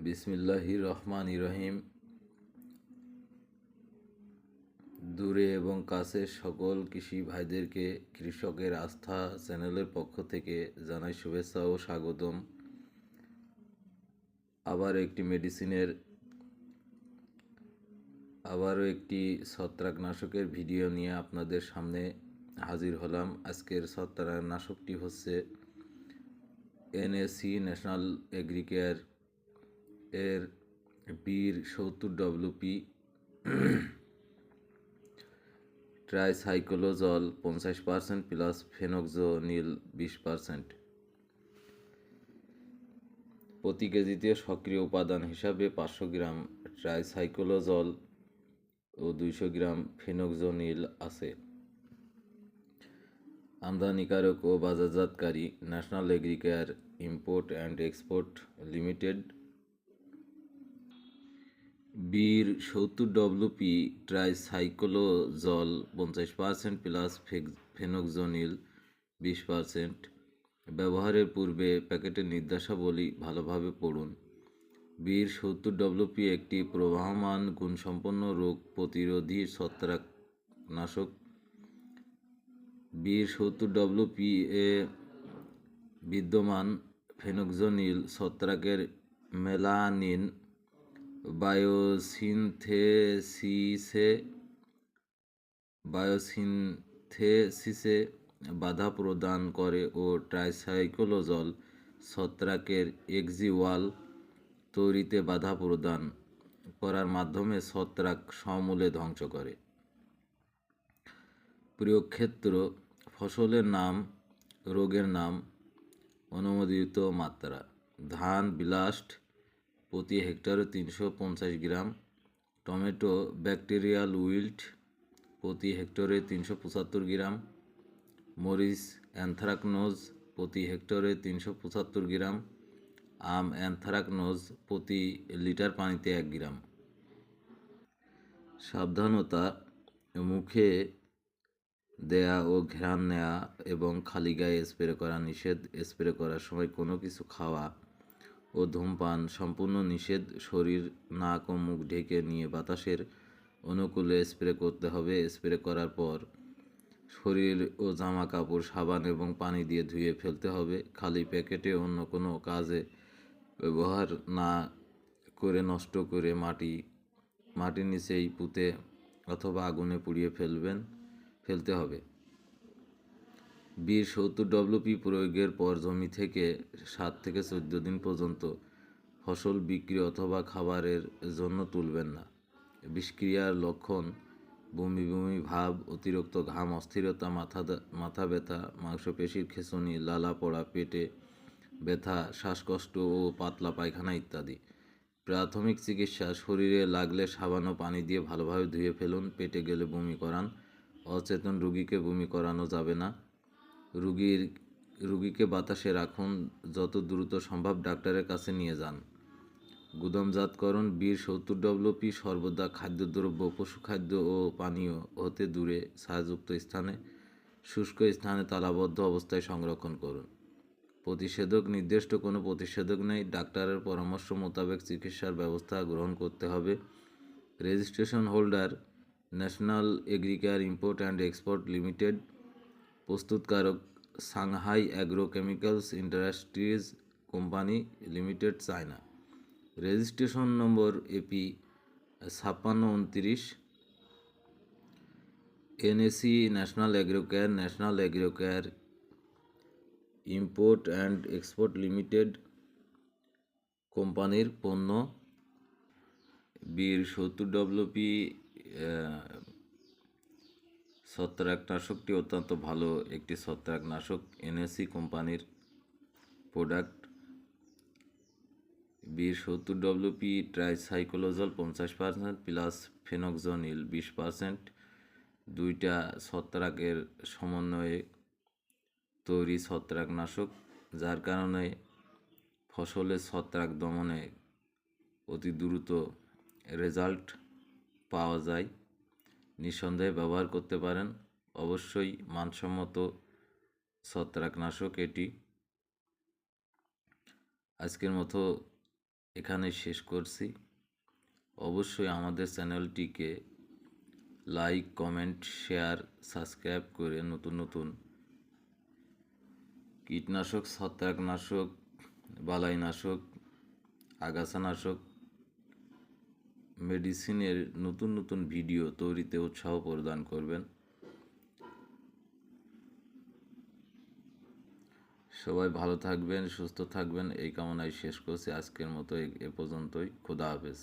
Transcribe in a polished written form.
বিসমিল্লাহির রহমানির রহিম। দূরে এবং কাছে সকল কৃষি ভাইদেরকে কৃষকের আস্থা চ্যানেলের পক্ষ থেকে জানাই শুভেচ্ছা ও স্বাগতম। আবারও একটি ছত্রাকনাশকের ভিডিও নিয়ে আপনাদের সামনে হাজির হলাম। আজকের ছত্রাকনাশকটি হচ্ছে এনএসি ন্যাশনাল এগ্রিকেয়ার এর বীর 70WP ট্রাইসাইক্লোজল 50% প্লাস ফেনক্সোনিল 20%। প্রতি কেজিতে সক্রিয় উপাদান হিসাবে 500 গ্রাম ট্রাইসাইক্লোজল ও 200 গ্রাম ফেনক্সোনিল আছে। আমদানিকারক ও বাজারজাতকারী national agricare import and export limited. বীর 70WP ট্রাইসাইক্লোজল 50% প্লাস ফেনক্সোনিল 20%। ব্যবহারের পূর্বে প্যাকেটের নির্দেশাবলী ভালোভাবে পড়ুন। বীর 70WP একটি প্রবাহমান গুণসম্পন্ন রোগ প্রতিরোধী ছত্রাকনাশক। বীর 70WP এ বিদ্যমান ফেনক্সোনিল ছত্রাকের মেলানিন বায়োসিনথেসিসে বাধা প্রদান করে ও ট্রাইসাইক্লোজল ছত্রাকের এক্সি-ওয়াল তৈরিতে বাধা প্রদান করার মাধ্যমে ছত্রাক সমূলে ধ্বংস করে। প্রয়োগক্ষেত্র: ফসলের নাম, রোগের নাম, অনুমোদিত মাত্রা। ধান ব্লাস্ট প্রতি হেক্টরে 350 গ্রাম, টমেটো ব্যাকটেরিয়াল উইল্ট প্রতি হেক্টরে 375 গ্রাম, মরিচ অ্যানথ্রাকনোজ প্রতি হেক্টরে 375 গ্রাম, আম অ্যানথ্রাকনোজ প্রতি লিটার পানিতে 1 গ্রাম। সাবধানতা: মুখে দেয়া ও ঘ্রাণ নেওয়া এবং খালি গায়ে স্প্রে করা নিষেধ। স্প্রে করার সময় কোনো কিছু খাওয়া ও ধূমপান সম্পূর্ণ নিষেধ। শরীর, নাক ও মুখ ঢেকে নিয়ে বাতাসের অনুকূলে স্প্রে করতে হবে। স্প্রে করার পর শরীর ও জামা কাপড় সাবান এবং পানি দিয়ে ধুয়ে ফেলতে হবে। খালি প্যাকেটে অন্য কোনো কাজে ব্যবহার না করে নষ্ট করে মাটির নিচেই পুঁতে অথবা আগুনে পুড়িয়ে ফেলতে হবে। বীর 70WP প্রয়োগের পর জমি থেকে 7 থেকে 14 দিন পর্যন্ত ফসল বিক্রি অথবা খাবারের জন্য তুলবেন না। বিষক্রিয়ার লক্ষণ: বমি বমি ভাব, অতিরিক্ত ঘাম, অস্থিরতা, মাথা ব্যথা, মাংসপেশির খেঁচুনি, লালা পড়া, পেটে ব্যথা, শ্বাসকষ্ট ও পাতলা পায়খানা ইত্যাদি। প্রাথমিক চিকিৎসা: শরীরে লাগলে সাবান ও পানি দিয়ে ভালোভাবে ধুয়ে ফেলুন। পেটে গেলে বমি করান। অচেতন রোগীকে বমি করানো যাবে না। রোগীকে বাতাসে রাখুন। যত দ্রুত সম্ভব ডাক্তারের কাছে নিয়ে যান। গুদামজাতকরণ: বীর 70WP সর্বদা খাদ্যদ্রব্য, পশুখাদ্য ও পানীয় হতে দূরে, ছায়াযুক্ত স্থানে, শুষ্ক স্থানে তালাবদ্ধ অবস্থায় সংরক্ষণ করুন। প্রতিষেধক: নির্দিষ্ট কোনো প্রতিষেধক নেই। ডাক্তারের পরামর্শ মোতাবেক চিকিৎসার ব্যবস্থা গ্রহণ করতে হবে। Registration holder: national agricare import and export limited. প্রস্তুতকারক: Shanghai agro chemicals industries company limited, China. Registration number AP 5629। NAC national agricare import and export limited কোম্পানির পণ্য। বীর 70WP ছত্রাকনাশকটি অত্যন্ত ভালো একটি ছত্রাকনাশক। এনএসি কোম্পানির প্রোডাক্ট। বীর 70WP ট্রাইসাইক্লোজল 50% প্লাস ফেনক্সোনিল 20%। দুইটা ছত্রাকের সমন্বয়ে তৈরি ছত্রাকনাশক, যার কারণে ফসলের ছত্রাক দমনে অতি দ্রুত রেজাল্ট পাওয়া যায়। নিঃসন্দেহে ব্যবহার করতে পারেন। অবশ্যই মানসম্মত ছত্রাকনাশক এটি। আজকের মতো এখানে শেষ করছি। অবশ্যই আমাদের চ্যানেলটিকে লাইক, কমেন্ট, শেয়ার, সাবস্ক্রাইব করে নতুন নতুন কীটনাশক, ছত্রাকনাশক, বালাইনাশক, আগাছানাশক, মেডিসিনের নতুন নতুন ভিডিও তৈরিতে উৎসাহ প্রদান করবেন। সবাই ভালো থাকবেন, সুস্থ থাকবেন এই কামনায় শেষ করছি। আজকের মতো এ পর্যন্তই। খোদা হাফেজ।